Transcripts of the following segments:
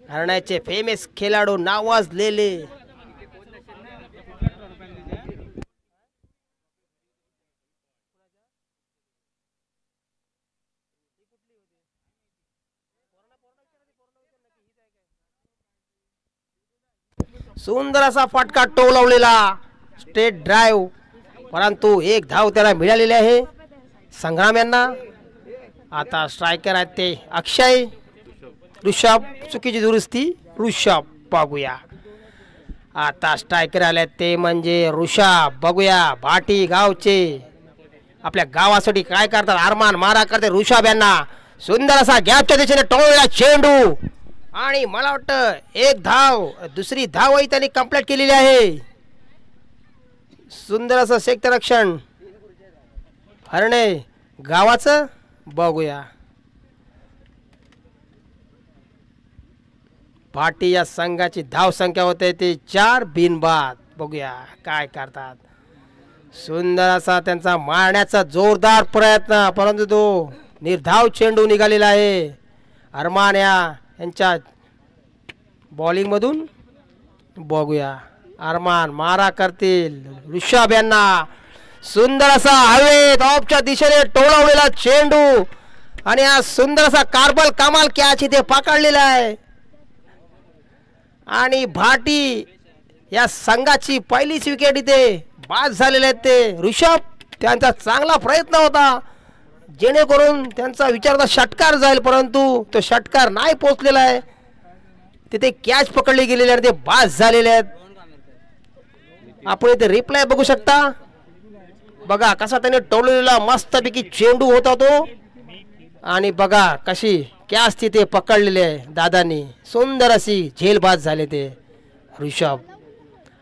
हरण्याचे famous खेळाडू नावाजलेले सुंदर असा फटका टोलवलेला स्ट्रेट ड्राइव्ह, परंतु एक धाव त्याला मिळालेली आहे संग्राम यांना. आता स्ट्रायकर आहेत ते अक्षय, ऋषभ चुकीची दुरुस्ती, ऋषभ बघूया. आता स्ट्रायकर आले ते म्हणजे ऋषभ. बघूया भाटी गावचे आपल्या गावासाठी काय करतात. अरमान मारा करते ऋषभ यांना. सुंदर असा गॅपच्या दिशेने टोळलेला चेंडू आणि मला वाटतं एक धाव, दुसरी धावही त्यांनी कंप्लीट केलेली आहे. सुंदर असं क्षेत्ररक्षण हरणे गावाचं. बघूया भाटी या संघाची धाव संख्या होते ती 4 बिनबाद. बघूया काय करतात. सुंदर असा त्यांचा मारण्याचा जोरदार प्रयत्न, परंतु तो निर्धाव चेंडू निघालेला आहे. अरमान यांच्या बॉलिंग मधून. बघूया अरमान मारा करतील ऋषभ यांना. सुंदर असा हवेत ऑफच्या दिशेने टोलवलेला चेंडू आणि हा सुंदर असा कार्बल कमाल कॅच इथे पकडलेला आहे. आणि भाटी या संघाची पहिलीच विकेट इथे बाद झालेले आहेत ते ऋषभ. त्यांचा चांगला प्रयत्न होता जेणेकरून त्यांचा विचार होता षटकार जाईल, परंतु तो षटकार नाही पोहोचलेला आहे. तिथे कॅच पकडली गेलेली आहे, ते बाद झालेले आहेत. आपण इथे रिप्लाय बघू शकता. बघा कसा त्याने टोललेला मस्तपैकी चेंडू होता तो आणि बघा कशी कॅच तिथे पकडलेली आहे दादांनी. सुंदर अशी झेलबाज झाले ते ऋषभ.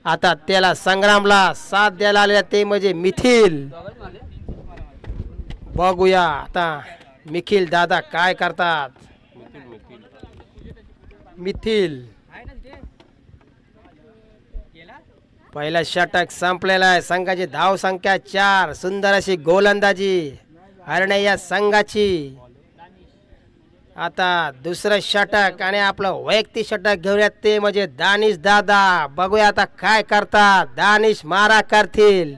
आता त्याला संग्रामला साथ द्यायला आलेला ते म्हणजे मिथिल. बघूया आता मिथिल दादा काय करतात. मिथिल पहिला षटक संपलेला आहे. संघाची धाव संख्या 4. सुंदर अशी गोलंदाजी हरणे या संघाची. आता दुसरं षटक आणि आपलं वैयक्तिक षटक घेऊयात ते म्हणजे दानिश दादा. बघूया आता काय करतात. दानिश मारा करतील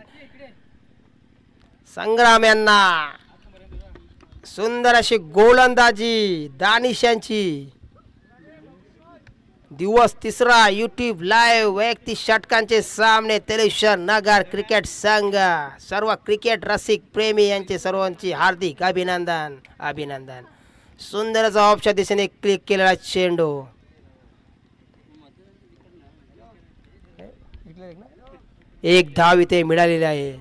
संग्राम यांना. सुंदर अशी गोलंदाजी दानिश यांची. दिवस 3 यूट्यूब लाईव्ह वैयक्तिक षटकांचे सामने टेलिव्हिजन नगर क्रिकेट संघ. सर्व क्रिकेट रसिक प्रेमी यांचे सर्वांची हार्दिक अभिनंदन अभिनंदन. सुंदरचा ऑफच्या दिशेने क्लिक केलेला चेंडू. एक धाव इथे मिळालेली आहे.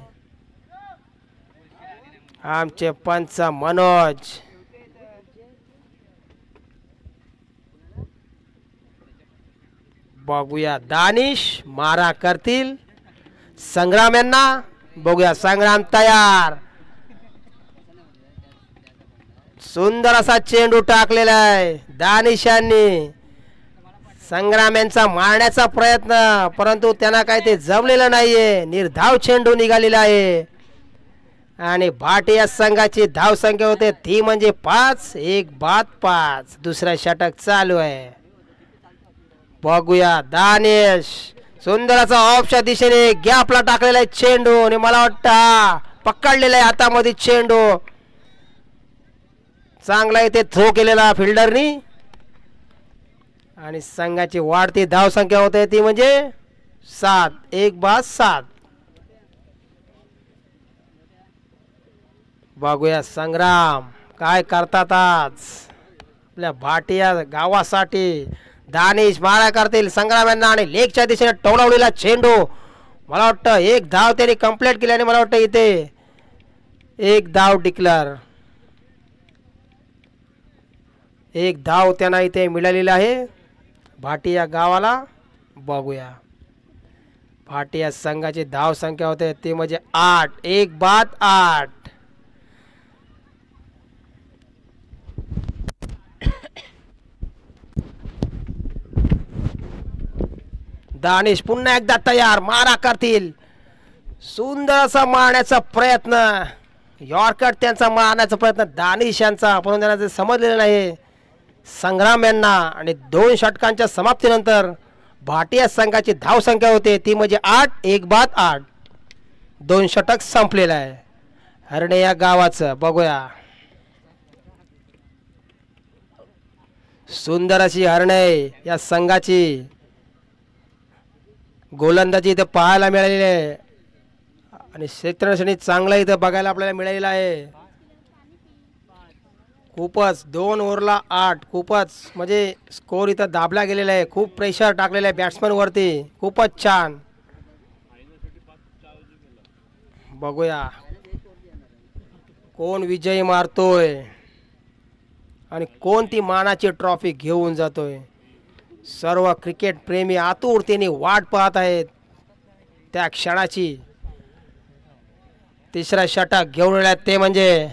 आमचे पंच मनोज. बघूया दानिश मारा करतील संग्राम यांना. बघूया संग्राम तयार. सुंदर असा चेंडू टाकलेला आहे दानिश यांनी. संग्राम यांचा मारण्याचा प्रयत्न, परंतु त्यांना काय ते जमलेलं नाहीये. निर्धाव चेंडू निघालेला आहे आणि भाटी या संघाची धाव संख्या होते ती म्हणजे 5. 1 बाद 5. दुसरा षटक चालू आहे. बघूया दानिश. सुंदर असा ऑफच्या दिशेने गॅपला टाकलेला आहे चेंडू आणि मला वाटतं पकडलेला आहे हातामध्ये चेंडू. चांगला इथे थ्रो केलेला फिल्डरनी आणि संघाची वाढती धाव संख्या होते ती म्हणजे 7. 1 बाद 7. बघूया संग्राम काय करतात आज आपल्या भाटिया गावासाठी. दानिश मारा करतील संग्राम यांना आणि लेगच्या दिशेने टोलवलेला चेंडू. मला वाटतं एक धाव त्यांनी कंप्लीट केली आणि मला वाटतं इथे एक धाव डिक्लेअर. एक धाव त्यांना इथे मिळालेला आहे भाटिया गावाला. बघूया भाटिया संघाची धाव संख्या होते ती म्हणजे 8. 1 बाद 8. दानिश पुन्हा एकदा तयार मारा करतील. सुंदर असा मारण्याचा प्रयत्न. यॉर्कर त्यांचा मारण्याचा प्रयत्न दानिश यांचा, परंतु त्यांना समजलेलं नाही. संग्राम यांना आणि 2 षटकांच्या समाप्तीनंतर भाटिया संघाची धावसंख्या होते ती म्हणजे 8. 1 बाद 8. 2 षटक संपलेलं आहे. हरणे या गावाचं बघूया. सुंदर अशी हरणे या संघाची गोलंदाजी इथं पाहायला मिळालेली आहे आणि क्षेत्ररक्षण चांगलं इथं बघायला आपल्याला मिळालेलं आहे. खूपच 2 ओव्हरला 8 खूपच म्हणजे स्कोर इथं दाबला गेलेला आहे. खूप प्रेशर टाकलेलं आहे बॅट्समन वरती. खूपच छान. बघूया कोण विजयी मारतोय आणि कोण ती मानाची ट्रॉफी घेऊन जातोय. सर्व क्रिकेट प्रेमी आतुरतेने वाट पाहत आहेत त्या क्षणाची. तिसरा षटक घेऊन आले ते म्हणजे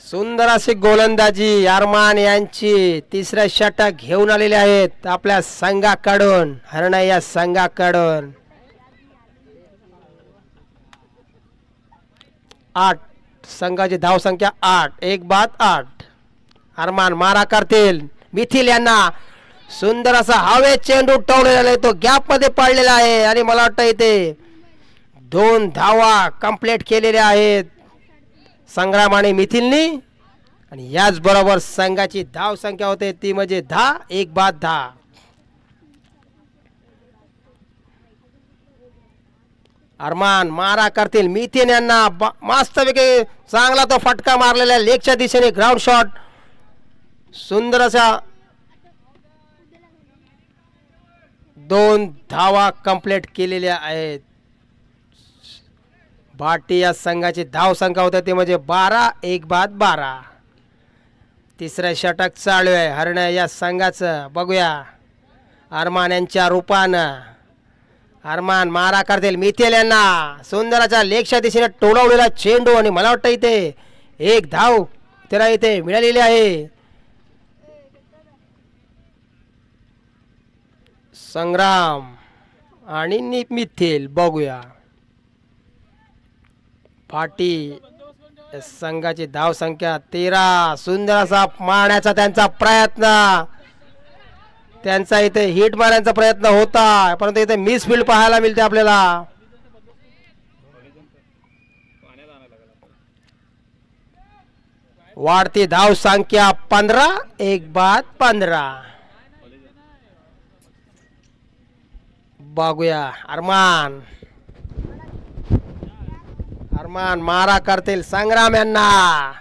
सुंदर अशी गोलंदाजी अरमान यांची. तिसरे षटक घेऊन आलेले आहेत आपल्या संघाकडून, हरणे या संघाकडून. 8 संघाची धावसंख्या 8. 1 बाद 8. अरमान मारा करतील. मिथिल यांना सुंदर असा हवे चेंडू टवलेला आहे तो गॅप मध्ये पडलेला आहे आणि मला वाटतं इथे 2 धावा कंप्लीट केलेल्या आहेत संग्राम आणि मिथिलनी आणि याच बरोबर संघाची धाव संख्या होते ती म्हणजे 10. 1 बाद 10. अरमान मारा करतील. मिथिल यांना मस्तपैकी चांगला तो फटका मारलेला लेगच्या दिशेने ग्राउंड शॉट. सुंदर असा 2 धावा कंप्लीट केलेल्या आहेत. भाटिया संघाची धाव संख्या होते ते म्हणजे 12. 1 बाद 12. तिसरे षटक चालू आहे हरणे या संघाचं. बघूया अरमान यांच्या रूपानं. अरमान मारा करतील मिथिल यांना. सुंदराच्या लेगच्या दिशेने टोलवलेला चेंडू आणि मला वाटतं इथे 1 धाव त्याला इथे मिळालेली आहे. संग्राम आणि मिथिल. बघूया भाटी संघाची धाव संख्या 13. सुंदर असा मारण्याचा त्यांचा प्रयत्न. त्यांचा इथे हिट मारण्याचा प्रयत्न होता परंतु इथे मिस फील्ड पाहायला मिळते आपल्याला. वाढती धाव संख्या 15. 1 बाद 15. बघूया अरमान मारा करतील संग्राम यांना.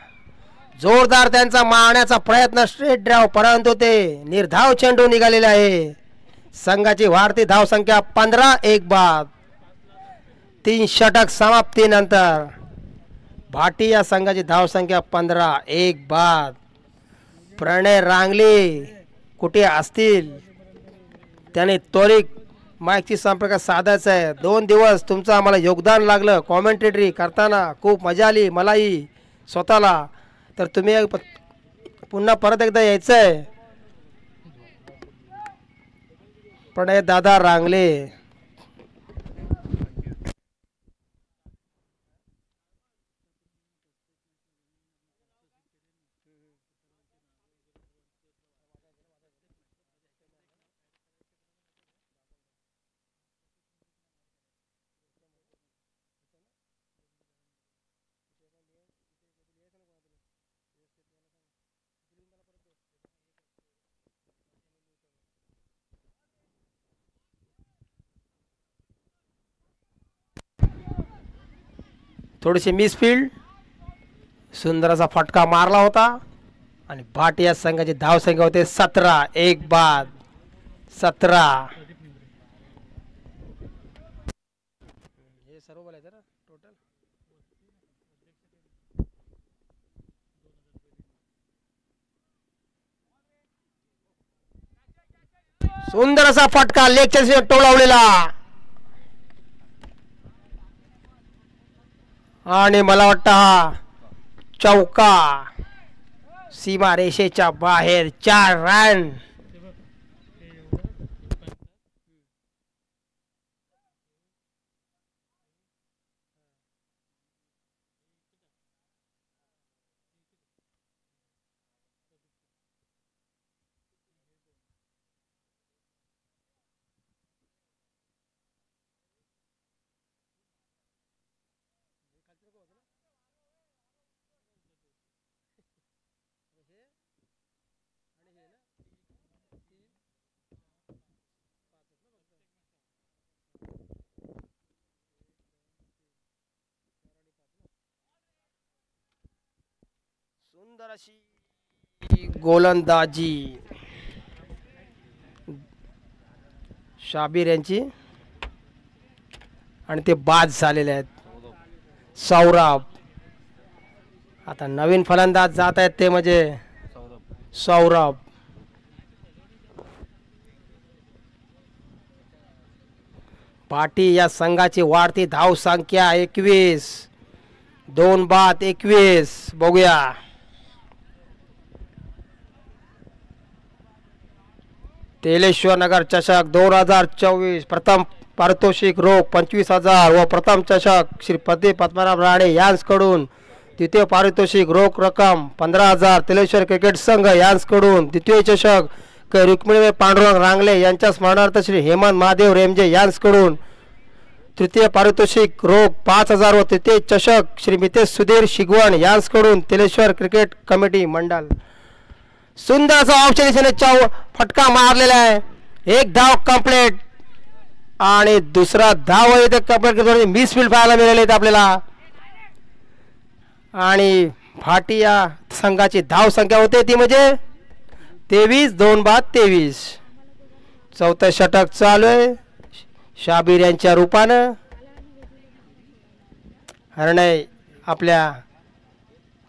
जोरदार त्यांचा मारण्याचा प्रयत्न स्ट्रेट ड्राइव्ह परंतु ते निर्धाव चेंडू निघालेले आहे. संघाची वाढती धाव संख्या 15. 1 बाद. 3 षटक समाप्तीनंतर भाटिया संघाची धाव संख्या 15. 1 बाद. प्रणय रांगले कुठे असतील त्याने त्वरित माईकची संपर्क साधायचा आहे. 2 दिवस तुमचं आम्हाला योगदान लागलं कॉमेंट्रेटरी करताना. खूप मजा आली मलाही स्वतःला. तर तुम्ही पुन्हा परत एकदा यायचं आहे. प्रणय दादा रांगले. थोडीशी मिसफील्ड. सुंदर असा फटका मारला होता आणि भाटिया संघाची धाव संख्या होते 17. 1 बाद 17. हे सर्व बोलायचं ना टोटल. सुंदर असा फटका लेगच्या दिशेने टोलावलेला आणि मला वाटतं हा चौका. सीमा रेषेच्या बाहेर 4 रन. सुंदर अशी गोलंदाजी शाबीर यांची आणि ते बाद झालेले आहेत सौरभ. आता नवीन फलंदाज जात आहेत ते म्हणजे सौरभ. पाटी या संघाची वाढती धाव संख्या 21. 2 बाद 21. बघूया तेलेश्वर नगर चषक 2024 प्रथम पारितोषिक रोख 25,000 व प्रथम चषक श्री प्रदीप पद्मनाभ राणे यांच्याकडून द्वितीय पारितोषिक रोख रक्कम 15,000 तेलेश्वर क्रिकेट संघ यांच्याकडून द्वितीय चषक रुक्मिणी पांडुरंग रांगले यांच्या स्मरणार्थ श्री हेमंत महादेव रेमजे यांच्याकडून तृतीय पारितोषिक रोख 5,000 व तृतीय चषक श्री मितेश सुधीर शिगवण यांच्याकडून तेलेश्वर क्रिकेट कमिटी मंडळ. सुंदर असा ऑफच्या दिशेने फटका मारलेला आहे. एक धाव कंप्लीट आणि दुसरा धाव इथे कंप्लीट मिस फील्ड पाहायला मिळाले आपल्याला. आणि भाटिया संघाची धाव संख्या होते ती म्हणजे 23. 2 बाद 23. चौथं षटक चालू आहे शाबीर यांच्या रूपानं. हरणे आपल्या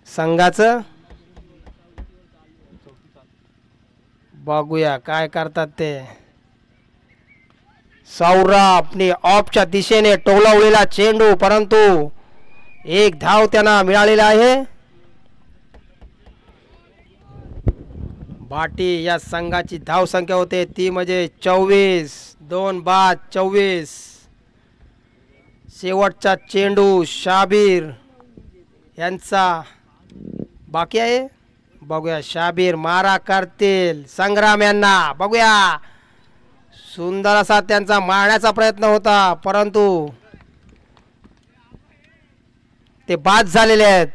संघाचं बघूया काय करतात ते. सौरभने ऑफच्या दिशेने टोलवलेला चेंडू परंतु एक धाव त्यांना मिळालेला आहे. भाटी या संघाची धाव संख्या होते ती म्हणजे 24. 2 बाद 24. शेवटचा चेंडू शाबीर यांचा बाकी आहे. बघूया शाबीर मारा करतील संग्राम यांना. बघूया सुंदर असा त्यांचा मारण्याचा प्रयत्न होता परंतु ते बाद झालेले आहेत.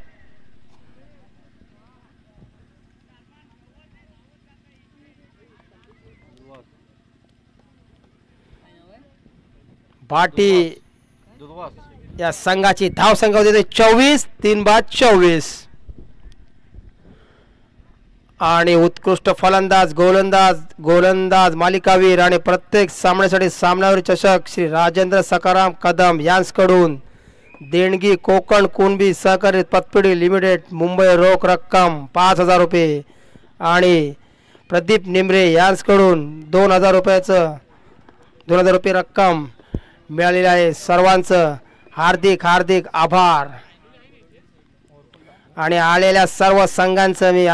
भाटी या संघाची धाव संख्या होती 24. 3 बाद 24. आणि उत्कृष्ट फलंदाज गोलंदाज मालिकावीर आणि प्रत्येक सामन्यासाठी सामनावीर चषक श्री राजेंद्र सकाराम कदम यांच्याकडून देणगी कोकण कुणबी सहकारी पतपेढी लिमिटेड मुंबई रोख रक्कम 5,000 रुपये आणि प्रदीप निमरे यांच्याकडून 2,000 रुपये रक्कम मिळालेली आहे. सर्वांचं हार्दिक हार्दिक आभार आणि आलेल्या सर्व संघांचं मी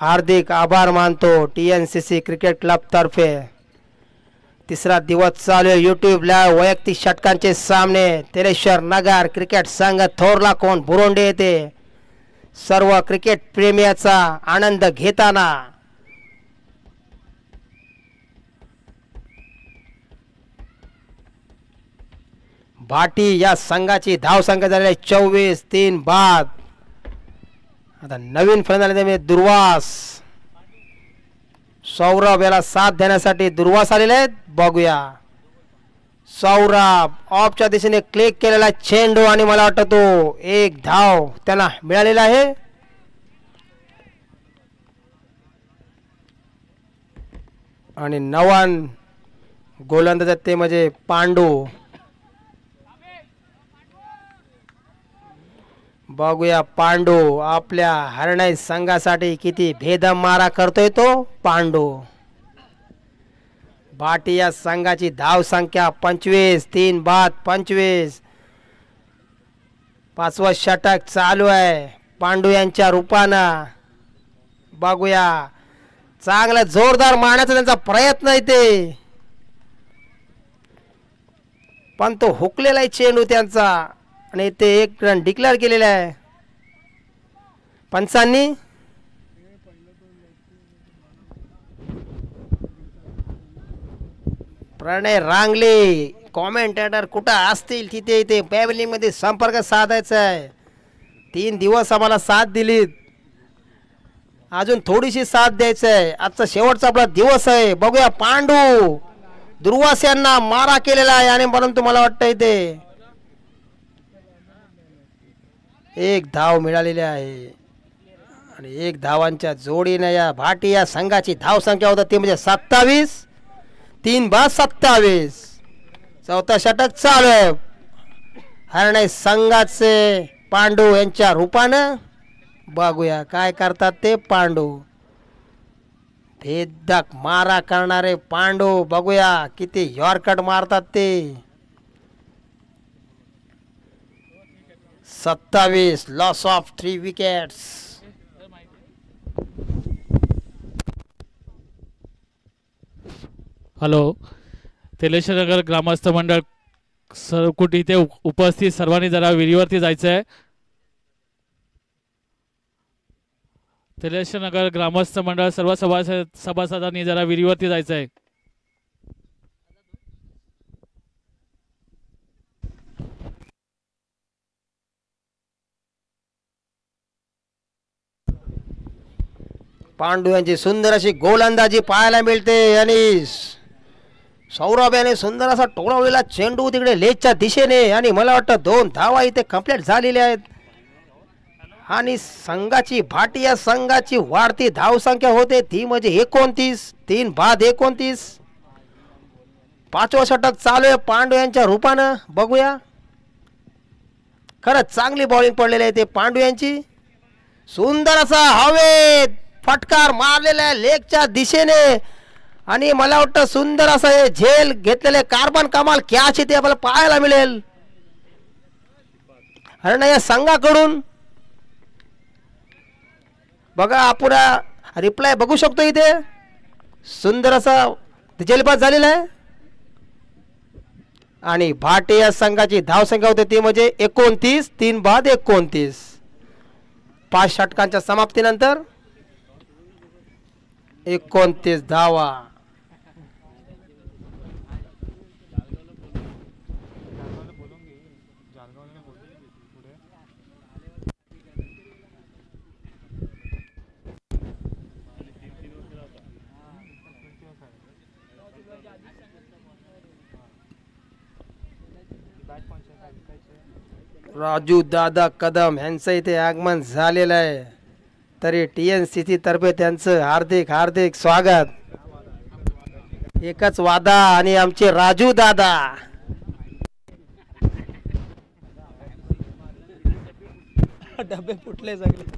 हार्दिक आभार मानतो. TNCC क्रिकेट क्लब तर्फे तिसरा दिवस चालू आहे यूट्यूब लाईव्ह वैयक्तिक षटकांचे सामने. तेलेश्वर नगर क्रिकेट संघ थोरला कोण बुरोंडे येथे सर्व क्रिकेट प्रेमीचा आनंद घेताना भाटी या संघाची धाव संख्या झालेली 24. 3 बाद. आता नवीन फलंदाज दुर्वास सौरभ याला साथ देण्यासाठी दुर्वास आलेले आहेत. बघूया सौरभ ऑफच्या दिशेने क्लिक केलेला चेंडू आणि मला वाटतं तो एक धाव त्याला मिळालेला आहे. आणि नवान गोलंदाज ते म्हणजे पांडू. बघूया पांडू आपल्या हरणाई संघासाठी किती भेदम मारा करतोय तो पांडू. भाटी या संघाची धाव संख्या 25. 3 बाद 25. 5वं षटक चालू आहे पांडू यांच्या रूपानं. बघूया चांगला जोरदार मारण्याचा त्यांचा प्रयत्न आहे ते पण तो हुकलेला आहे चेंडू त्यांचा आणि ते 1 रन डिक्लेअर केलेला आहे पंचांनी. प्रणय रांगले कॉमेंटेटर कुठं असतील तिथे इथे बॅबलिंग मध्ये संपर्क साधायचा आहे. 3 दिवस आम्हाला साथ दिलीत अजून थोडीशी साथ द्यायचं आहे. आजचा शेवटचा आपला दिवस आहे. बघूया पांडू दुर्वास यांना मारा केलेला आहे आणि परंतु मला वाटतं इथे एक धाव मिळालेली आहे. आणि 1 धावांच्या जोडीने या भाटिया संघाची धावसंख्या होता ती म्हणजे 27. 3 बाद 27. चौथा षटक चालू आहे. हरणे संघाचे पांडू यांच्या रूपानं बघूया काय करतात ते पांडू. भेदक मारा करणारे पांडू बघूया किती यॉर्कट मारतात ते. 27 लॉस ऑफ 3 विकेट्स. हॅलो, तेलेश्वरनगर ग्रामस्थ मंडळ सरकुट इथे उपस्थित सर्वांनी जरा विहिरीवरती जायचं आहे. तेलेश्वरनगर ग्रामस्थ मंडळ सर्व सभासदांनी जरा विहिरीवरती जायचं आहे. पांडू यांची सुंदर अशी गोलंदाजी पाहायला मिळते आणि सौरभ याने सुंदर असा टोळवलेला चेंडू तिकडे लेजच्या दिशेने आणि मला वाटतं 2 धावा इथे कंप्लीट झालेल्या आहेत. आणि संघाची भाटिया संघाची वाढती धावसंख्या होते ती म्हणजे 29. 3 बाद 29. 5वं षटक चालू आहे पांडू यांच्या रूपानं बघूया. खरंच चांगली बॉलिंग पडलेली आहे ते पांडू यांची. सुंदर असा हवेत फटकार मारलेला लेगच्या दिशेने आणि मला वाटतं सुंदर असं हे झेल घेतलेले कार्बन कमाल कॅच इथे आपल्याला पाहायला मिळेल. हरण या संघाकडून बघा आपण रिप्लाय बघू शकतो इथे. सुंदर असा झेलबाद झालेला आहे आणि भाटिया संघाची धावसंख्या होते ती म्हणजे 29. 3 बाद 29. 5 षटकांच्या समाप्तीनंतर 29 धावा. राजू दादा कदम यांचं इथे आगमन झालेलं आहे. तरी TNCC तर्फे त्यांचं हार्दिक हार्दिक स्वागत. एकच वादा आणि आमचे राजू दादा. डबे फुटले सगळे.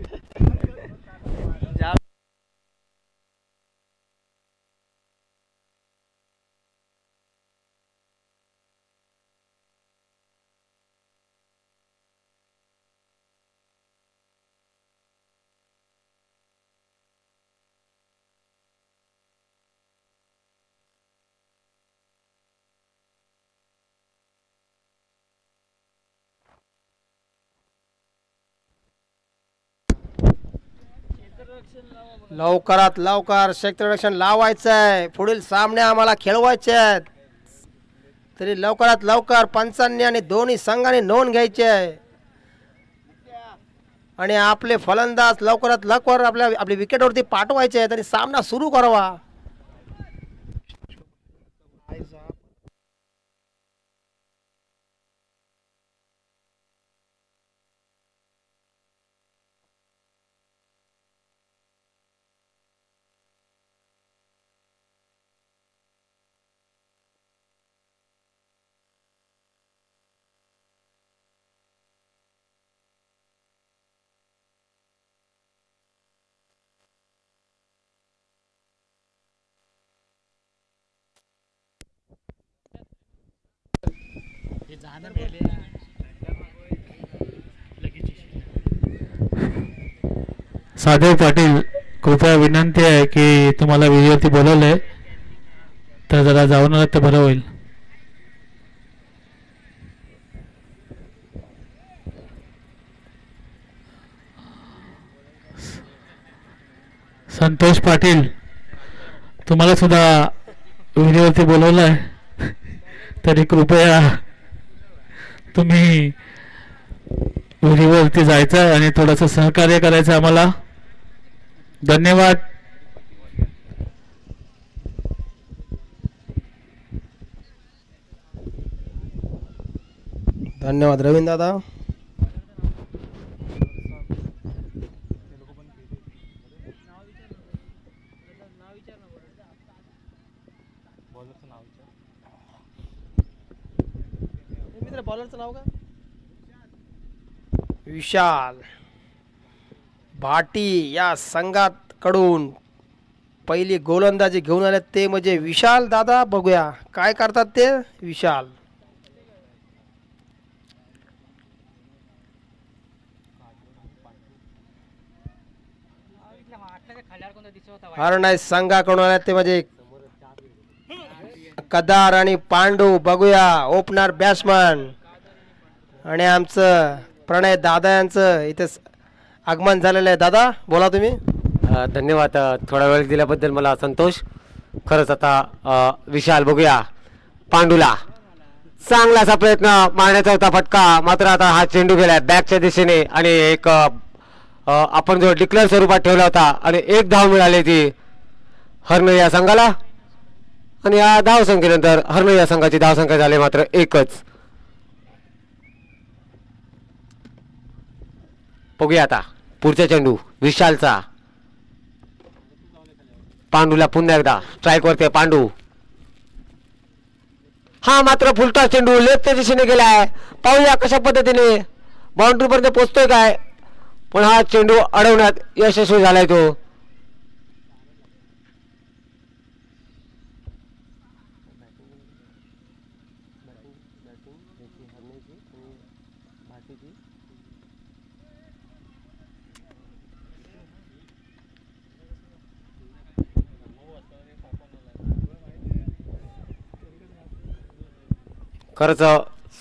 लवकरात लवकर क्षेत्ररक्षण लावायचं आहे. पुढील सामने आम्हाला खेळवायचे आहेत. तरी लवकरात लवकर पंचांनी आणि दोन्ही संघांनी नोंद घ्यायची आहे आणि आपले फलंदाज लवकरात लवकर आपल्या विकेटवरती पाठवायचे आहेत आणि सामना सुरू करावा. सादेव पाटील, कृपया विनंती आहे की तुम्हाला विहिरीवरती बोलवलंय तर जरा जाऊन आलात तर बरं होईल. संतोष पाटील, तुम्हाला सुद्धा विहिरीवरती बोलवलंय तरी कृपया तुम्ही विहिरीवरती जायचं आणि थोडंसं सहकार्य करायचं आम्हाला. धन्यवाद. धन्यवाद रवींद्र दादा. बॉलरचं नाव का? विशाल भाटी या संघात कडून पहिली गोलंदाजी घेऊन आले ते म्हणजे विशाल दादा. बघूया काय करतात ते विशाल. नाही संघाकडून आले ते म्हणजे कदार आणि पांडू. बघूया ओपनर बॅट्समन आणि आमचं प्रणय दादा यांचं इथे आगमन झालेलं आहे. दादा बोला तुम्ही. धन्यवाद. थोडा वेळ दिल्याबद्दल मला संतोष. खरंच आता विशाल बघूया पांडूला चांगला असा प्रयत्न मारण्याचा होता फटका. मात्र आता हा चेंडू गेलाय बॅकच्या दिशेने आणि एक आपण जो डिक्लेअर स्वरूपात ठेवला होता आणि एक धाव मिळाली ती हरण या संघाला. आणि या धावसंख्येनंतर हरण या संघाची धावसंख्या झाली मात्र एकच. बघूया आता पुढचा चेंडू विशालचा. पांडूला पुन्हा एकदा स्ट्राईक वरती पांडू. हा मात्र फुलटा चेंडू लेफ्टच्या दिशेने गेलाय. पाहूया कशा पद्धतीने बाउंड्री पर्यंत पोहोचतोय काय. पण हा चेंडू अडवण्यात यशस्वी झालाय तो. खरंच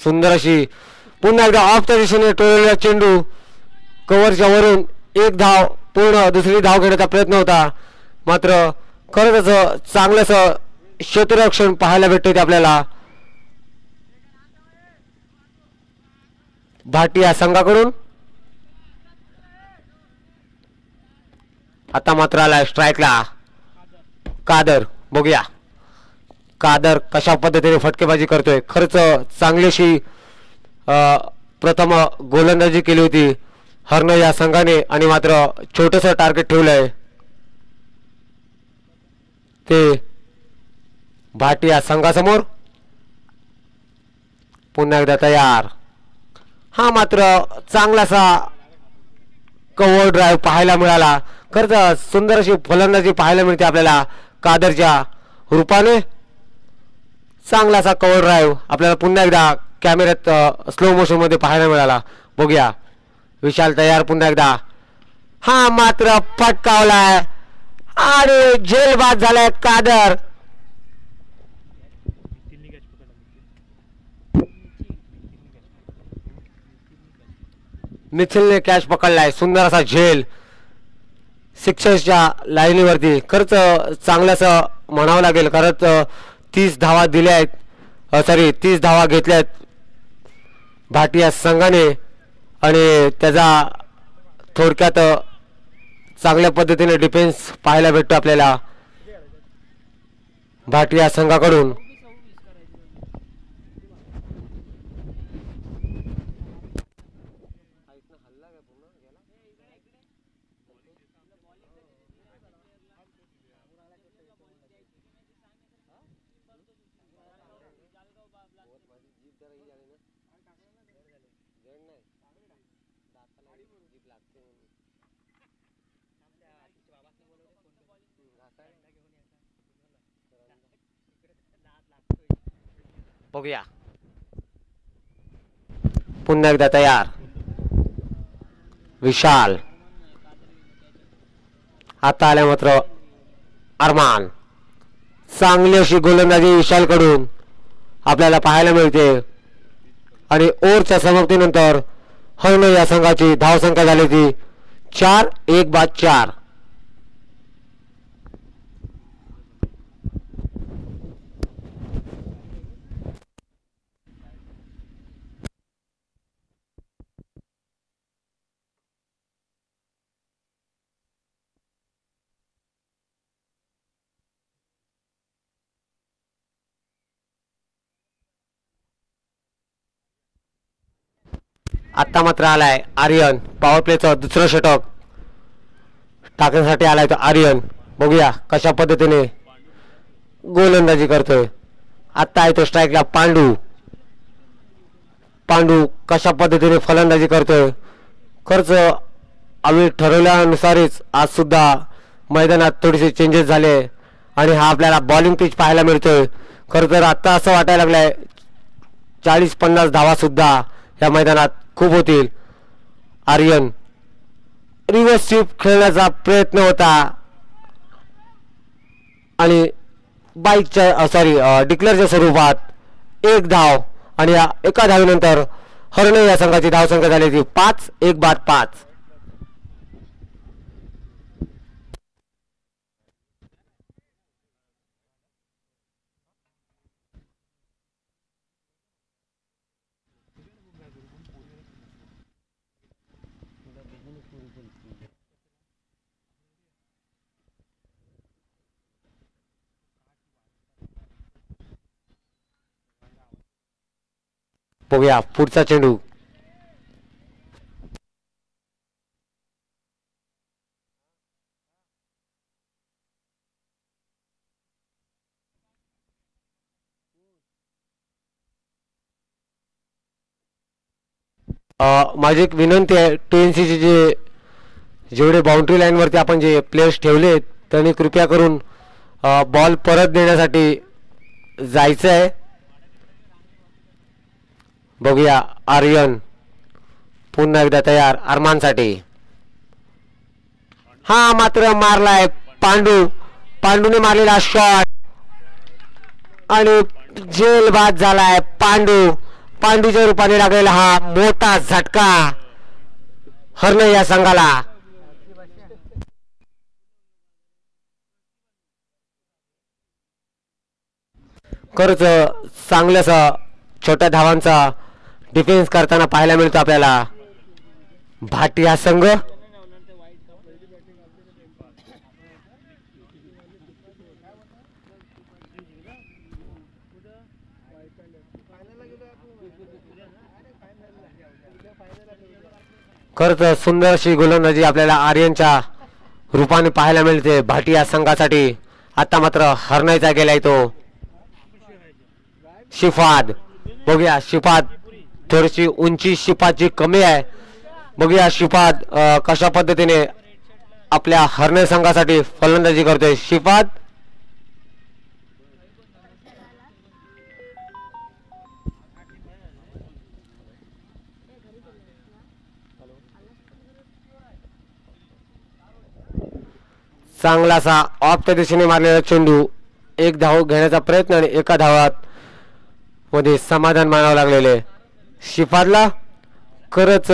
सुंदर अशी पुन्हा एकदा ऑफच्या दिशेने टोळलेला चेंडू कव्हरच्या वरून एक धाव पूर्ण दुसरी धाव घेण्याचा प्रयत्न होता. मात्र खरंच चांगलंच क्षेत्ररक्षण पाहायला भेटते आपल्याला भाटी या संघाकडून. आता मात्र आलाय स्ट्राईकला कादर. बघूया कादर कशा पद्धतीने फटकेबाजी करतोय. खरंच चांगलीशी प्रथम गोलंदाजी केली होती हरण या संघाने आणि मात्र छोटस टार्गेट ठेवलंय ते भाटी या संघासमोर. पुन्हा एकदा तयार. हा मात्र चांगलासा कव्हर ड्राईव्ह पाहायला मिळाला. खरंच सुंदर अशी फलंदाजी पाहायला मिळते आपल्याला कादरच्या रूपाने. चांगलासा कव्हर ड्राईव्ह आपल्याला पुन्हा एकदा कॅमेऱ्यात स्लो मोशन मध्ये पाहायला मिळाला. बघूया विशाल तयार पुन्हा एकदा. हा मात्र फटकावलाय आणि झेलबाद झालाय कादर. मिथिलने कॅच पकडलाय. सुंदर असा झेल सिक्सरच्या लाईनीवरती. खरंच चांगलंच म्हणावं लागेल. खरंच 30 धावा दिल्या आहेत. 30 धावा घेतल्यात भाटी या संघाने आणि त्याचा थोडक्यात चांगल्या पद्धतीने डिफेन्स पाहायला भेटतो आपल्याला भाटी या संघाकडून. बघूया पुन्हा एकदा तयार विशाल. आता आल्या मात्र अरमान. चांगली अशी गोलंदाजी विशाल कडून आपल्याला पाहायला मिळते आणि ओव्हरच्या समाप्तीनंतर हरण या संघाची धावसंख्या झाली ती 4-1-4. आता मात्र आलाय आर्यन. पॉवर प्लेचं दुसरं षटक टाकण्यासाठी आलाय तो आर्यन. बघूया कशा पद्धतीने गोलंदाजी करतोय. आता आहे तो स्ट्राईकला पांडू. पांडू कशा पद्धतीने फलंदाजी करतोय. खरंच आम्ही ठरवल्यानुसारच आज सुद्धा मैदानात थोडेसे चेंजेस झाले आणि हा आपल्याला बॉलिंग पिच पाहायला मिळतोय. खरं तर आत्ता असं वाटायला लागलंय 40-50 धावा सुद्धा या मैदानात खूप होतील. आर्यन रिव्हर्स स्वीप खेळण्याचा प्रयत्न होता आणि डिक्लेअरच्या स्वरूपात एक धाव आणि या एका धावेनंतर हरणे या संघाची धावसंख्या झाली ती 5. 1 बाद 5. बघूया पुढचा चेंडू. माझी एक विनंती आहे, TNCचे जेवढे बाउंड्री लाईनवरती आपण जे प्लेयर्स ठेवलेत त्यांनी कृपया करून बॉल परत देण्यासाठी जायचं आहे. बघूया आर्यन पुन्हा एकदा तयार अरमानसाठी. हा मात्र मारलाय पांडूने मारलेला शॉट आणि जेल बाद झालाय. पांडूच्या रूपाने लागलेला हा मोठा झटका हरणे या संघाला. खरंच चांगल्यासा छोट्या धावांचा डिफेन्स करताना पाहायला मिळतो आपल्याला भाटी हा संघ. खरंच सुंदर अशी गोलंदाजी आपल्याला आर्यनच्या रूपाने पाहायला मिळते भाटी या संघासाठी. आता मात्र हरणायचा गेलाय तो शिफाद. बघूया शिफाद, थोडीशी उंची शिफादची कमी आहे. बघूया शिफाद कशा पद्धतीने आपल्या हरणे संघासाठी फलंदाजी करतोय. शिफाद चांगलासा ऑफच्या दिशेने मारलेला चेंडू. एक धाव घेण्याचा प्रयत्न आणि एका धावात मध्ये समाधान मानावं लागलेले शिफादला. खरंच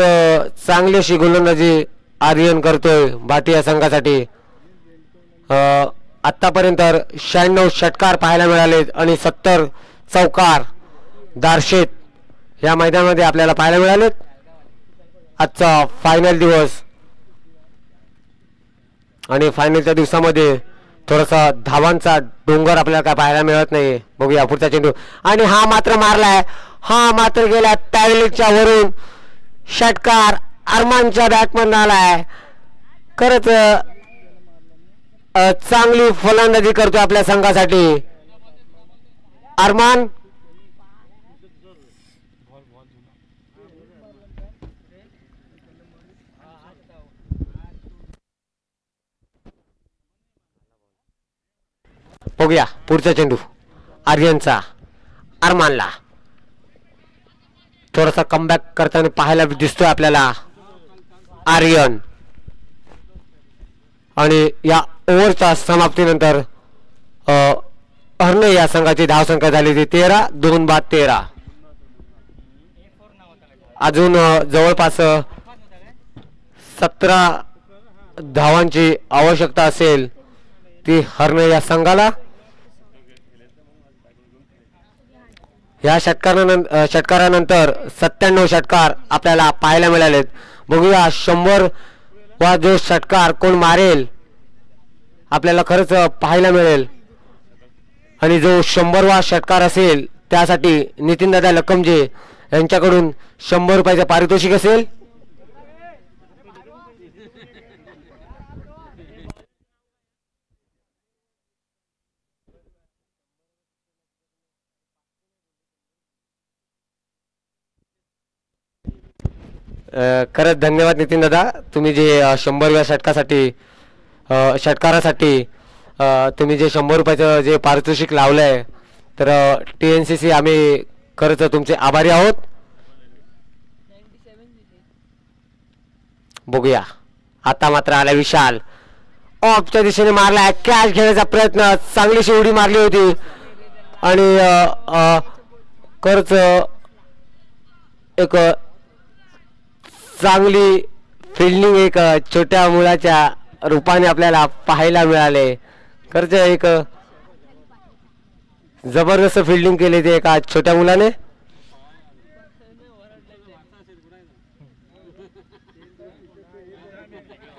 चांगली अशी गोलंदाजी आर्यन करतोय भाटिया संघासाठी. आतापर्यंत 96 षटकार पाहायला मिळाले आणि 70 चौकार दार्शेत या मैदानामध्ये आपल्याला पाहायला मिळालेत. आजचा फायनल दिवस आणि फायनलच्या दिवसामध्ये थोडासा धावांचा डोंगर आपल्याला काय पाहायला मिळत नाही. बघूया पुढचा चेंडू आणि हा मात्र मारलाय. हा मात्र गेला टॅगलेटच्या वरून षटकार अरमानच्या बॅटमधून आलाय. खरंच चांगली फलंदाजी करतो आपल्या संघासाठी अरमान. बघूया पुढचा चेंडू आर्यनचा अरमानला. थोडासा कमबॅक करताना पाहायला दिसतोय आपल्याला आर्यन. आणि या ओव्हरच्या समाप्तीनंतर हरणे या संघाची धावसंख्या झाली ती 13. 2 बाद 13. अजून जवळपास 17 धावांची आवश्यकता असेल ती हरणे या संघाला. या षटकारानंतर 97 षटकार आपल्याला पाहायला मिळालेत. बघूया 100 वा जो षटकार कोण मारेल आपल्याला खरंच पाहायला मिळेल. आणि जो 100 वा षटकार असेल त्यासाठी नितीनदादा लखमजे यांच्याकडून 100 रुपयाचे पारितोषिक असेल. खरंच धन्यवाद नितीन दादा, तुम्ही जे 100व्या षटकारासाठी तुम्ही जे 100 रुपयाचं जे पारितोषिक लावलं आहे, तर TNCC आम्ही खरंच तुमचे आभारी आहोत. बघूया आता मात्र आला विशाल, ऑफच्या दिशेने मारलाय, कॅच घेण्याचा प्रयत्न, चांगलीशी उडी मारली होती आणि खरंच एक चांगली फिल्डिंग एक छोट्या मुलाच्या रूपाने आपल्याला पाहायला मिळाले. खरंच एक जबरदस्त फिल्डिंग केली ते एका छोट्या मुलाने.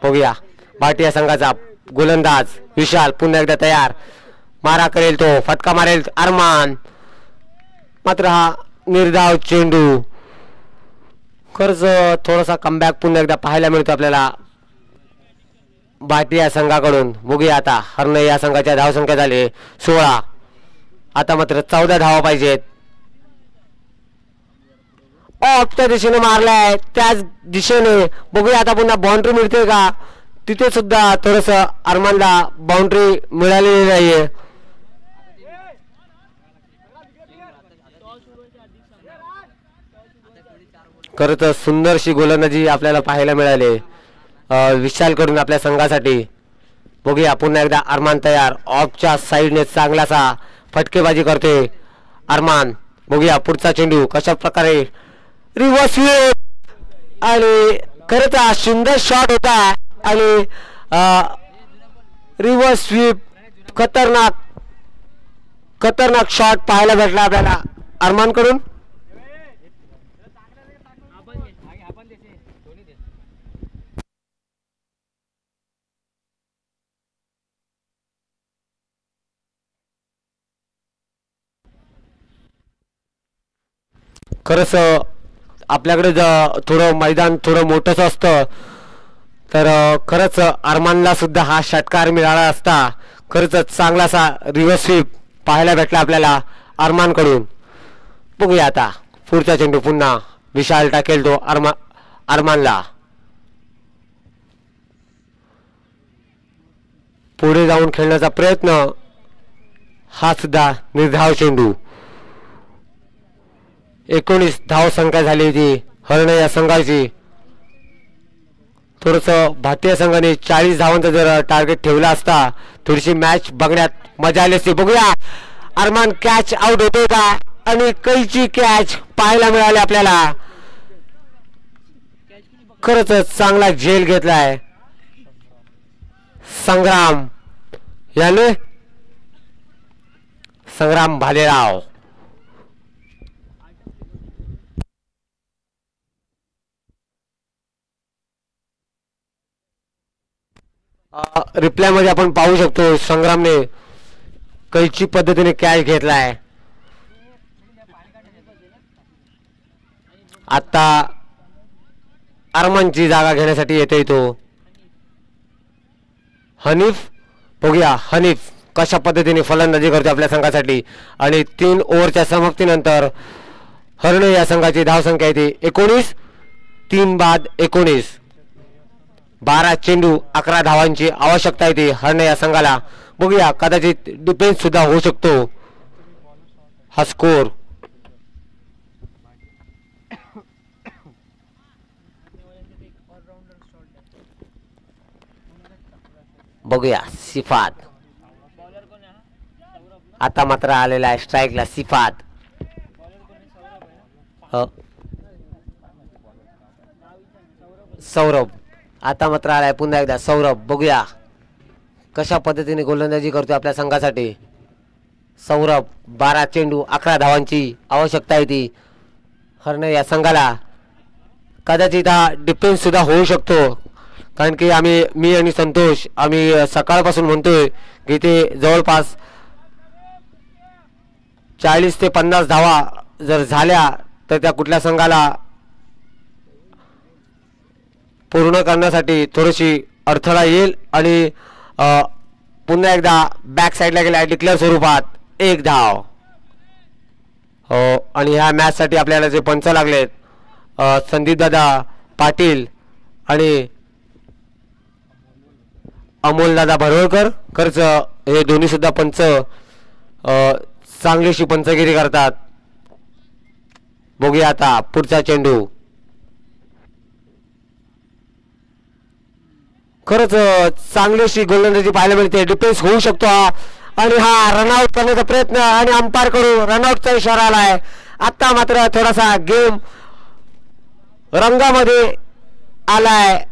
बघूया भाटिया संघाचा गोलंदाज विशाल पुन्हा एकदा तयार, मारा करेल तो, फटका मारेल अरमान, मात्र हा निर्धाव चेंडू. खरंच थोडासा कमबॅक पुन्हा एकदा पाहायला मिळतो आपल्याला भाटिया संघाकडून. बघूया आता हरणे या संघाच्या धावसंख्या झाली 16, आता मात्र 14 धावा पाहिजेत. ऑफच्या दिशेने मारलाय, त्याच दिशेने बघूया आता पुन्हा बाउंड्री मिळते का, तिथे सुद्धा थोडस अरमानला बाउंड्री मिळालेली नाहीये. खरंच सुंदरशी गोलंदाजी आपल्याला पाहायला मिळाली विशाल कडून आपल्या संघासाठी. बघूया पुन्हा एकदा अरमान तयार, ऑफच्या साईडने चांगलासा फटकेबाजी करते अरमान. बघूया पुढचा चेंडू कशा प्रकारे रिव्हर्स स्वीप, आणि खरंच हा सुंदर शॉट होता आणि रिव्हर्स स्वीप खतरनाक शॉट पाहायला भेटला आपल्याला अरमान कडून. खरंच आपल्याकडे थोडं मैदान थोडं मोठंच असतं, तर खरंच अरमानला सुद्धा हा षटकार मिळाला असता. खरंच चांगलासा रिव्हर्स स्वीप पाहायला भेटला आपल्याला अरमान कडून. बघूया आता पुढचा चेंडू पुन्हा विशाल टाकेल तो अरमानला. पुढे जाऊन खेळण्याचा प्रयत्न, हा सुद्धा निर्धाव चेंडू. 19 धाव संख्या झाली होती हरणे या संघाची. थोडस भारतीय संघाने 40 धावांचा जर टार्गेट ठेवला असता थोडीशी मॅच बघण्यात मजा आली असती. बघूया अरमान कॅच आउट होते का, आणि कैची कॅच पाहायला मिळाली आपल्याला. खरंच चांगला झेल घेतलाय संग्राम याने, संग्राम भालेराव. रिप्लाय मध्ये आपण पाहू शकतो संग्रामने कैची पद्धतीने कॅच घेतलाय. आता अरमानची जागा घेण्यासाठी येतोय तो हनीफ. बघूया हनीफ कशा पद्धतीने फलंदाजी करतो आपल्या संघासाठी. आणि 3 ओव्हरच्या समाप्तीनंतर हरणे या संघाची धावसंख्या येते 19. 3 बाद 19, 12 चेंडू 11 धावांची आवश्यकता येते हरणे या संघाला. बघूया कदाचित डिफेन्स सुद्धा होऊ शकतो हा स्कोर. बघूया सिफात, आता मात्र आलेला आहे स्ट्राईकला सिफात. सौरभ आता मात्र आलाय पुन्हा एकदा सौरभ. बघूया कशा पद्धतीने गोलंदाजी करतोय आपल्या संघासाठी सौरभ. 12 चेंडू 11 धावांची आवश्यकता आहे ती हरणे या संघाला. कदाचित हा डिफेन्स सुद्धा होऊ शकतो, कारण की मी आणि संतोष आम्ही सकाळपासून म्हणतोय की ते जवळपास 40 ते 50 धावा जर झाल्या तर त्या कुठल्या संघाला पूर्ण करण्यासाठी थोडीशी अडथळा येईल. आणि पुन्हा एकदा बॅक साईडला गेला डिक्लेअर स्वरूपात 1 धाव. हो, आणि ह्या मॅच साठी आपल्याला जे पंच लागलेत संदीप दादा पाटील आणि अमोलदादा भरवळकर खर्च हे दोन्ही सुद्धा पंच चांगलीशी पंचगिरी करतात. बघूया आता पुढचा चेंडू. खरंच चांगलीशी गोलंदाजी पाहायला मिळते. डिफेन्स होऊ शकतो आणि हा रनआउट करण्याचा प्रयत्न आणि अंपायर कडून रनआउटचा इशारा आलाय. आता मात्र थोडासा गेम रंगामध्ये आलाय.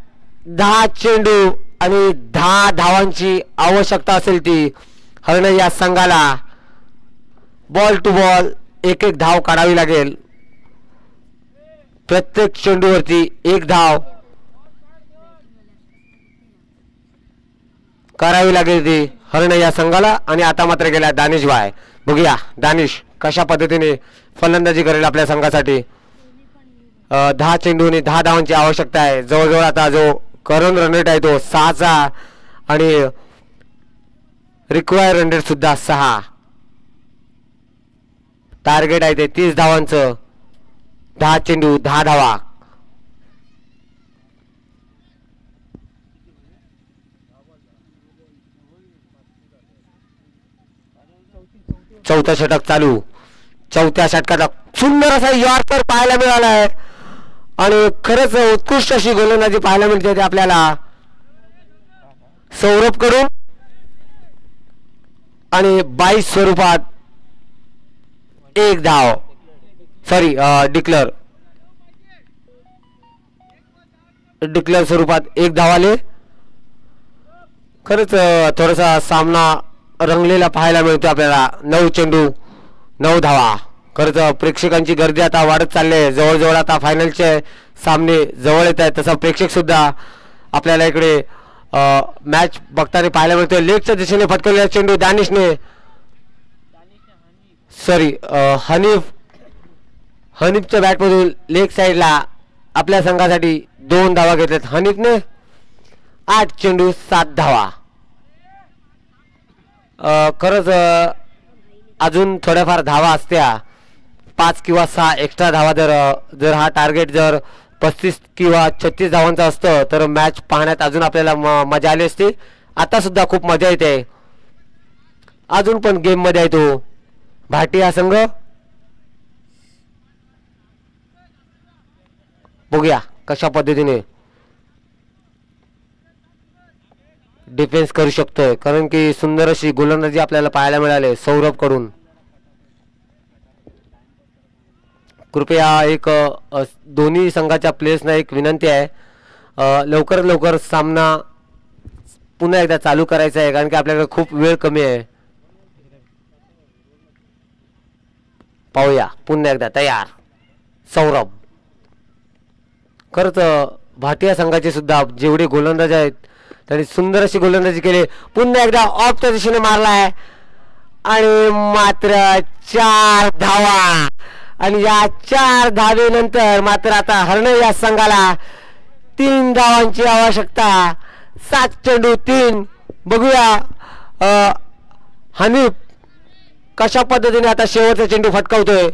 10 चेंडू आणि 10 धावांची आवश्यकता असेल ती हरण या संघाला. बॉल टू बॉल एक धाव काढावी लागेल. प्रत्येक चेंडूवरती 1 धाव करावी लागेल ती हरण या संघाला. आणि आता मात्र गेला दानिश भाई. बघूया दानिश कशा पद्धतीने फलंदाजी करेल आपल्या संघासाठी. 10 चेंडू आणि 10 धावांची आवश्यकता आहे. जवळजवळ आता जो करंट रन रेट आहे तो 6चा आणि रिक्वायर रन रेट सुद्धा 6. टार्गेट आहे ते 30 धावांचं. 10 चेंडू 10 धावा. चौथा षटक चालू. चौथ्या षटकाचा सुंदर असा यॉर्कर पाहायला मिळाला आहे आणि खरंच उत्कृष्ट अशी गोलंदाजी पाहायला मिळते आपल्याला सौरभ कडून. आणि 22 स्वरूपात 1 धाव. सॉरी डिक्लेअर स्वरूपात 1 धाव आले. खरंच थोडासा सामना रंगलेला पाहायला मिळतो आपल्याला. 9 चेंडू 9 धावा. खरंच प्रेक्षकांची गर्दी आता वाढत चालली आहे. जवळजवळ आता फायनलचे सामने जवळ येत आहेत. तसा प्रेक्षक सुद्धा आपल्याला इकडे मॅच बघताना पाहायला मिळतोय. लेगच्या दिशेने फटकवलेला चेंडू दानिशने सॉरी हनीफच्या बॅटमधून लेग साईडला आपल्या संघासाठी 2 धावा घेतल्यात हनीफने. 8 चेंडू 7 धावा. खरंच अजून थोड्याफार धावा असत्या. 5 किंवा 6 एक्स्ट्रा धावा जर हा टार्गेट जर 35 किंवा 36 धावांचा असतं तर मॅच पाहण्यात अजून आपल्याला मजा आली असती. आता सुद्धा खूप मजा येते. अजून पण गेम मध्ये आहे तो भाटी हा संघ. बघूया कशा पद्धतीने डिफेन्स करू शकतोय. कारण की सुंदर अशी गोलंदाजी आपल्याला पाहायला मिळाली सौरभ कडून. कृपया एक दोन्ही संघाच्या प्लेयर्सना एक विनंती आहे, लवकर लवकर सामना पुन्हा एकदा चालू करायचा आहे कारण की आपल्याकडे खूप वेळ कमी आहे. पाहूया पुन्हा एकदा तयार सौरभ. खरंच भाटिया संघाचे सुद्धा जेवढे गोलंदाज आहेत त्यांनी सुंदर अशी गोलंदाजी केली. पुन्हा एकदा ऑफच्या दिशेने मारला आहे आणि मात्र 4 धावा. आणि या 4 धावेनंतर मात्र आता हरण या संघाला 3 धावांची आवश्यकता. 7 चेंडू 3. बघूया हनीफ कशा पद्धतीने आता शेवटचा चेंडू फटकावतोय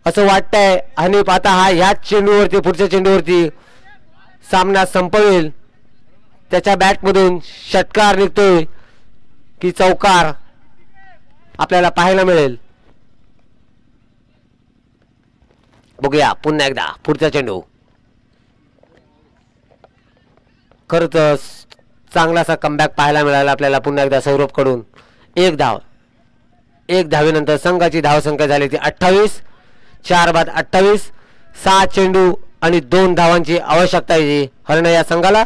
असं वाटतंय. हनीफ आता हा ह्याच चेंडूवरती पुढच्या चेंडूवरती सामना संपवेल. त्याच्या बॅटमधून षटकार निघतोय की चौकार आपल्याला पाहायला मिळेल. बघूया पुन्हा एकदा पुढचा चेंडू. खरंच चांगलासा कमबॅक पाहायला मिळाला आपल्याला पुन्हा एकदा सौरभ कडून. 1 धाव. 1 धावेनंतर संघाची धावसंख्या झाली ती 28. 4 बाद 28. 6 चेंडू आणि 2 धावांची आवश्यकता आहे हरण या संघाला.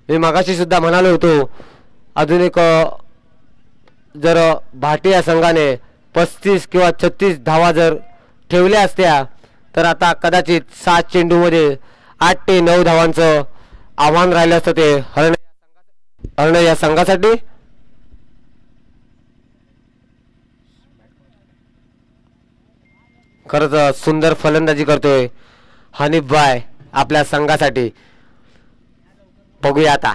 मी मगाशी सुद्धा म्हणालो होतो अजून एक जर भाटिया संघाने 35 किंवा 36 धावा जर ठेवल्या असत्या तर आता कदाचित 7 चेंडूमध्ये 8 ते 9 धावांचं आव्हान राहिलं असतं ते हरण या संघासाठी. खरंच सुंदर फलंदाजी करतोय हनीफ भाई आपल्या संघासाठी. बघूया आता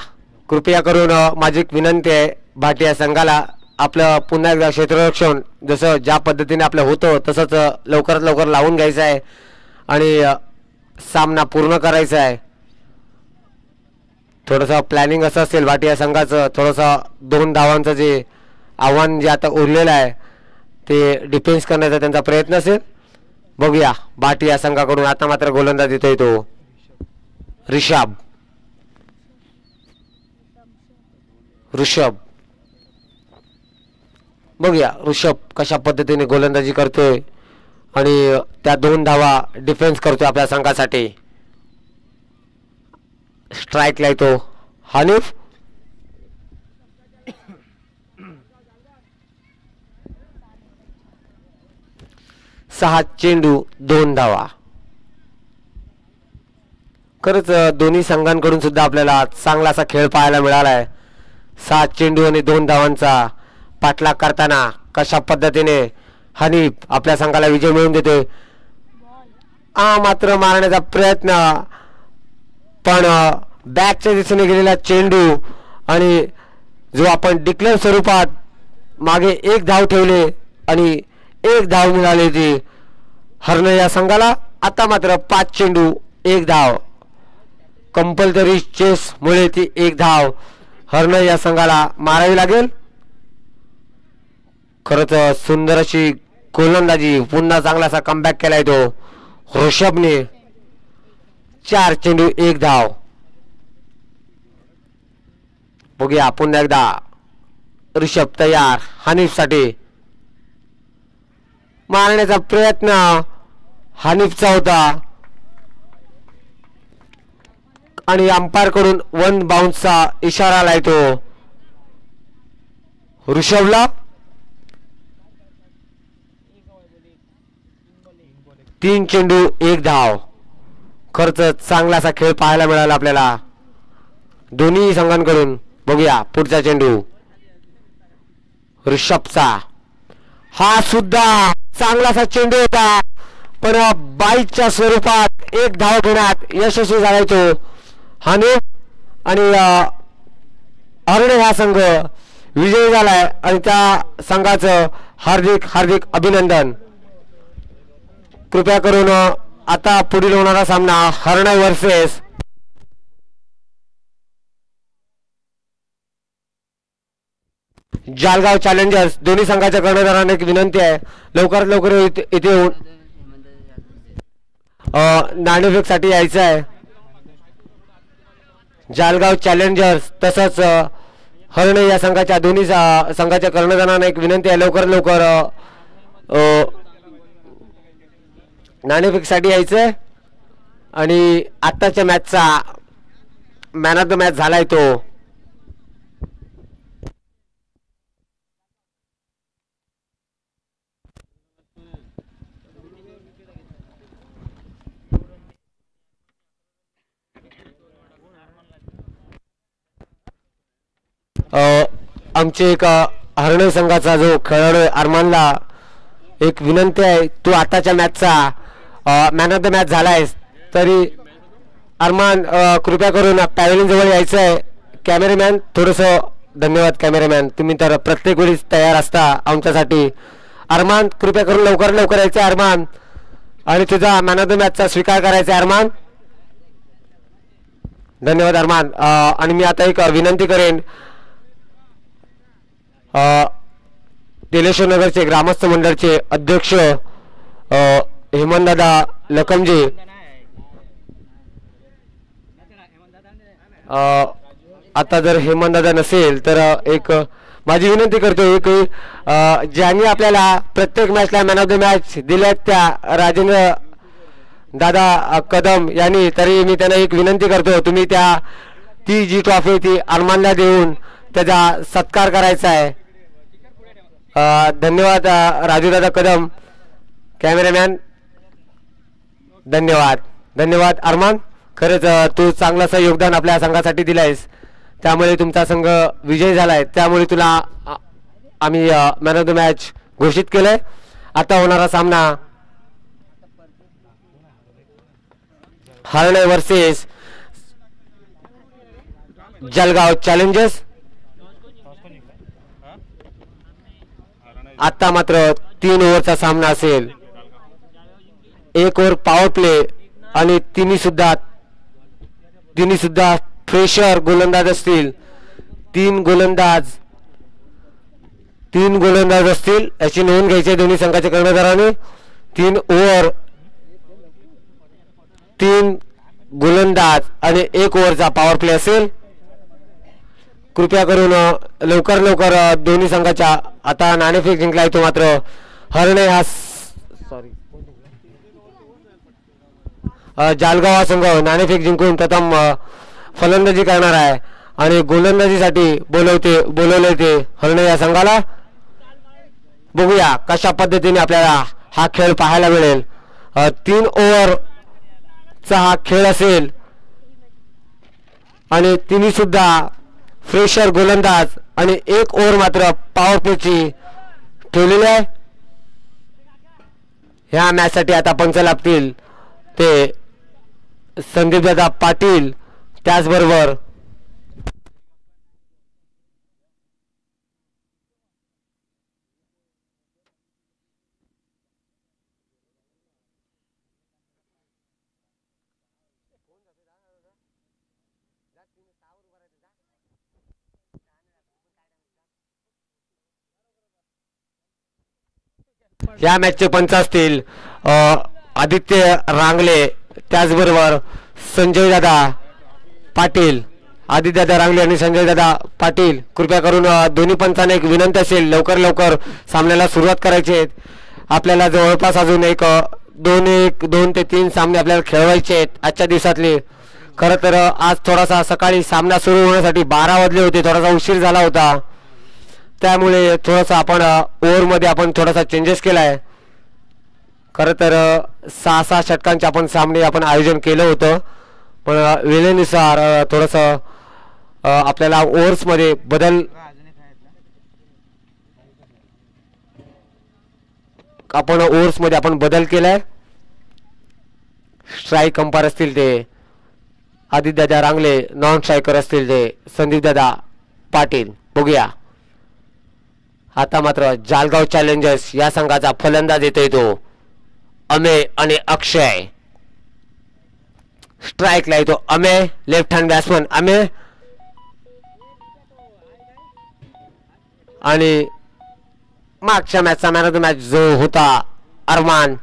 कृपया करून माझी एक विनंती आहे भाटिया संघाला आपलं पुन्हा एकदा क्षेत्ररक्षण जसं ज्या पद्धतीने आपलं होतं तसंच लवकरात लवकर लावून घ्यायचं आहे. आणि सामना पूर्ण करायचा आहे. थोडंसं प्लॅनिंग असं असेल भाटिया संघाचं, थोडंसं 2 धावांचं जे आव्हान जे आता उरलेलं आहे ते डिफेन्स करण्याचा त्यांचा प्रयत्न असेल. बघूया भाटिया संघाकडून आता मात्र गोलंदाज देतोय तो ऋषभ. बघूया ऋषभ कशा पद्धतीने गोलंदाजी करतोय आणि त्या 2 धावा डिफेन्स करतोय आपल्या संघासाठी. स्ट्राईकला येतो हनीफ. 6 चेंडू 2 धावा. खरंच दोन्ही संघांकडून सुद्धा आपल्याला चांगला असा खेळ पाहायला मिळाला आहे. 7 चेंडू आणि 2 धावांचा पाठलाग करताना कशा पद्धतीने हनीफ आपल्या संघाला विजय मिळवून देतोय. मात्र मारण्याचा प्रयत्न, पण बॅकच्या दिशेने गेलेला चेंडू आणि जो आपण डिक्लेअर स्वरूपात मागे 1 धाव ठेवले आणि 1 धाव मिळाली होती हरणे या संघाला. आता मात्र 5 चेंडू 1 धाव. कंपल्सरी चेस मुळे ती 1 धाव हरणे या संघाला मारावी लागेल. खरंच सुंदर अशी गोलंदाजी, पुन्हा चांगलासा कमबॅक केलाय तो ऋषभने. 4 चेंडू 1 धाव. बघूया पुन्हा एकदा ऋषभ तयार हनीफसाठी. मारण्याचा प्रयत्न हनीफचा होता आणि अंपायर कडून 1 बाउन्सचा इशारा आलाय तो ऋषभला. 3 चेंडू 1 धाव. खर्च चांगलासा खेळ पाहायला मिळाला आपल्याला दोन्ही संघांकडून. बघूया पुढचा चेंडू ऋषभचा. हा सुद्धा चांगलासा चेंडू होता, पण बाईच्या स्वरूपात 1 धाव घेण्यात यशस्वी झालाय तो हनीफ आणि हरणे हा संघ विजयी झालाय आणि त्या संघाचं हार्दिक हार्दिक अभिनंदन. कृपया करून आता पुढील होणारा सामना हरणे वर्सेस जालगाव चॅलेंजर्स. दोन्ही संघाच्या कर्णधारांना एक विनंती आहे, लवकरात लवकर इथे येऊन नाणेफेक साठी यायचं आहे. जालगाव चॅलेंजर्स तसंच हरणे या संघाच्या दोन्ही संघाच्या कर्णधारांना एक विनंती आहे, लवकरात लवकर नाणेफेक साठी यायचंय. आणि आत्ताच्या मॅचचा मॅन ऑफ द मॅच झालाय तो आमचे एक हरणे संघाचा जो खेळाडू अरमानला एक विनंती आहे, तू आताच्या मॅचचा मॅन ऑफ द मॅच झालायस, तरी अरमान कृपया करून पॅव्हलियन जवळ यायचं आहे. कॅमेरामॅन थोडंसं धन्यवाद कॅमेरामॅन, तुम्ही तर प्रत्येक वेळेस तयार असता आमच्यासाठी. अरमान कृपया करून लवकर लवकर यायचं आहे अरमान, आणि तुझा मॅन ऑफ द मॅचचा स्वीकार करायचा आहे अरमान. धन्यवाद अरमान. आणि मी आता एक विनंती करेन, तेलेश्वर नगरचे ग्रामस्थ मंडळचे अध्यक्ष हेमंतदादा लखमजी, आता जर हेमंतदादा नसेल तर एक माझी विनंती करतो, एक ज्यांनी आपल्याला प्रत्येक मॅचला मॅन ऑफ द मॅच दिल्यात त्या राजेंद्र दादा कदम यांनी, तरी मी त्यांना एक विनंती करतो, तुम्ही ती जी ट्रॉफी ती अरमानला देऊन त्याचा सत्कार करायचा आहे. धन्यवाद राजूदादा कदम. कॅमेरामॅन धन्यवाद. धन्यवाद अरमान, खरंच तू चांगलंसं योगदान आपल्या संघासाठी दिलायस, त्यामुळे तुमचा संघ विजयी झालाय, त्यामुळे तुला आम्ही मॅन ऑफ द मॅच घोषित केलंय. आता होणारा सामना हरणे वर्सेस जलगाव चॅलेंजर्स. आता मात्र 3 ओव्हरचा सामना असेल. 1 ओव्हर पॉवर प्ले आणि तिन्ही सुद्धा फ्रेशर गोलंदाज असतील. तीन गोलंदाज असतील याची नोंद घ्यायची दोन्ही संघाच्या कर्णधारांनी. 3 ओव्हर 3 गोलंदाज आणि 1 ओव्हरचा पॉवर प्ले असेल. कृपया करून लवकर दोन्ही संघाच्या आता नाणेफेक जिंकला तो मात्र हरणे हा जालगाव हा संघ नाणेफेक जिंकून प्रथम फलंदाजी करणार आहे आणि गोलंदाजीसाठी बोलवले ते हरणे या संघाला. बघूया कशा पद्धतीने आपल्याला हा खेळ पाहायला मिळेल. 3 ओव्हरचा हा खेळ असेल आणि तिन्ही सुद्धा फ्रेशर गोलंदाज आणि 1 ओव्हर मात्र पॉवर प्लेची ठेवलेली आहे. ह्या मॅच साठी आता पंच लागतील ते संदीपदादा पाटील. त्याचबरोबर या मॅचचे पंच असतील आदित्य रांगले. त्याचबरोबर संजय दादा पाटील. आदित्यदादा रांगले आणि संजय दादा पाटील. कृपया करून दोन्ही पंचांना एक विनंती असेल लवकर सामन्याला सुरुवात करायची आहे. आपल्याला जवळपास अजून 2 ते 3 सामने आपल्याला खेळवायचे आहेत आजच्या दिवसातले. खरं तर आज थोडासा सकाळी सामना सुरू होण्यासाठी 12 वाजले होते. थोडासा उशीर झाला होता त्यामुळे थोडासा आपण ओव्हरमध्ये आपण थोडासा चेंजेस केलाय. खरं तर 6 षटकांचे आपण सामने आपण आयोजन केलं होतं पण वेळेनुसार थोडंसं आपल्याला ओव्हर्समध्ये बदल केलाय. स्ट्राईक अंपायर असतील ते आदित्यदादा रांगले. नॉन स्ट्रायकर असतील ते संदीपदादा पाटील. बघूया आता मात्र जालगाव चॅलेंजर्स या संघाचा फलंदाज येतोय तो अमेय आणि अक्षय. स्ट्राईकला येतो Amey. Left hand batsman Amey आणि मागच्या मॅचचा मॅन ऑफ द मॅच जो होता अरमान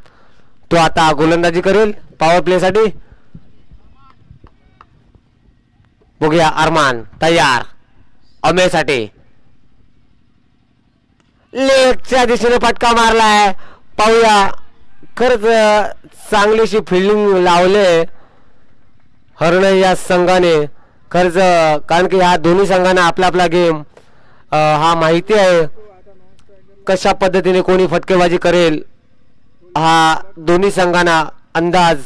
तो आता गोलंदाजी करेल पॉवर प्ले साठी. बघूया अरमान तयार अमेय साठी. लेगच्या दिशेने फटका मारलाय. पाहूया खरंच चांगलीशी फिल्डिंग लावले हरणे या संघाने. खरंच कारण की ह्या दोन्ही संघांना आपला गेम हा माहिती आहे कशा पद्धतीने कोणी फटकेबाजी करेल हा दोन्ही संघांना अंदाज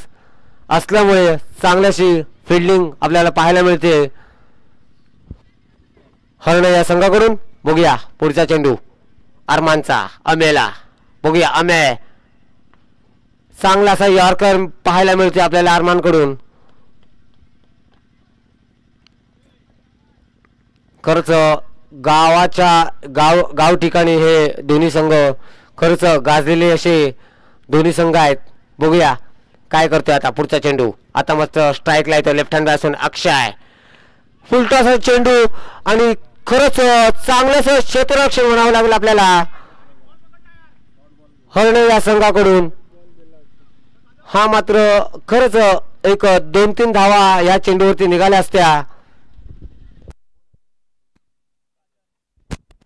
असल्यामुळे चांगल्याशी फिल्डिंग आपल्याला पाहायला मिळते हरणे या संघाकडून. बघूया पुढचा चेंडू अरमानचा अमेला. बघूया अमेय चांगलासा यॉर्कर पाहायला मिळते आपल्याला अरमानकडून. खरंच गाव ठिकाणी हे दोन्ही संघ खरंच गाजलेले असे दोन्ही संघ आहेत. बघूया काय करतोय आता पुढचा चेंडू. आता मस्त स्ट्राईकला येतो लेफ्ट हँड बॅट्समन अक्षय. फुलटॉस चेंडू आणि खरंच चांगलंच क्षेत्ररक्षण म्हणावं लागेल आपल्याला हरणे या संघाकडून. हा मात्र खरंच 2-3 धावा या चेंडूवरती निघाल्या असत्या.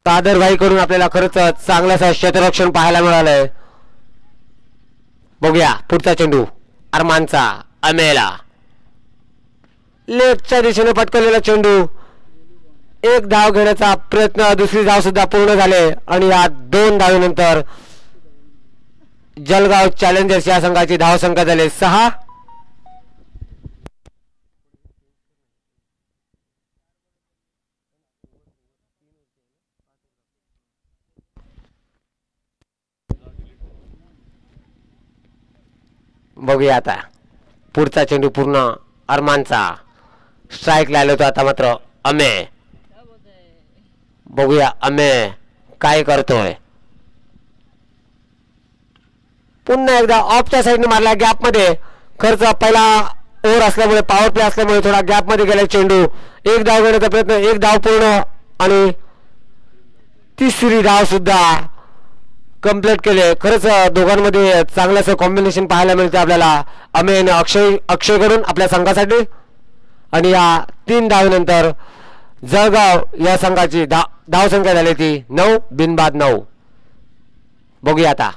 कादरभाई कडून आपल्याला खरंच चांगलंच क्षेत्ररक्षण पाहायला मिळालंय. बघूया पुढचा चेंडू अरमानचा अमेला. लेफ्टच्या दिशेने पटकवलेला चेंडू. 1 धाव घेण्याचा प्रयत्न. दुसरी धाव सुद्धा पूर्ण झाले आणि या 2 धावेनंतर जलगाव चॅलेंजर्स या संघाची धाव संख्या झाली 6. बघूया आता पुढचा चेंडू पूर्ण अरमानचा. स्ट्राईक लागला होता आता मात्र अमेय. बघूया अमेय काय करतोय. पुन्हा एकदा ऑफच्या साईडने मारला गॅप मध्ये. खर्च पहिला ओव्हर असल्यामुळे पॉवर प्ले असल्यामुळे थोडा गॅप मध्ये गेला चेंडू. एक धाव घेण्याचा प्रयत्न, एक धाव पूर्ण आणि तिसरी धाव सुद्धा कंप्लीट केले. खरंच दोघांमध्ये चांगलं असं कॉम्बिनेशन पाहायला मिळते आपल्याला अमेय आणि अक्षय करून आपल्या संघासाठी. आणि या 3 धावेनंतर जळगाव या संघाची धावसंख्या झाली ती 9 बिनबाद 9. बघूया आता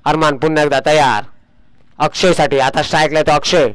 अरमान पुन्हा एकदा तयार अक्षयसाठी. आता स्ट्राईकला तो अक्षय.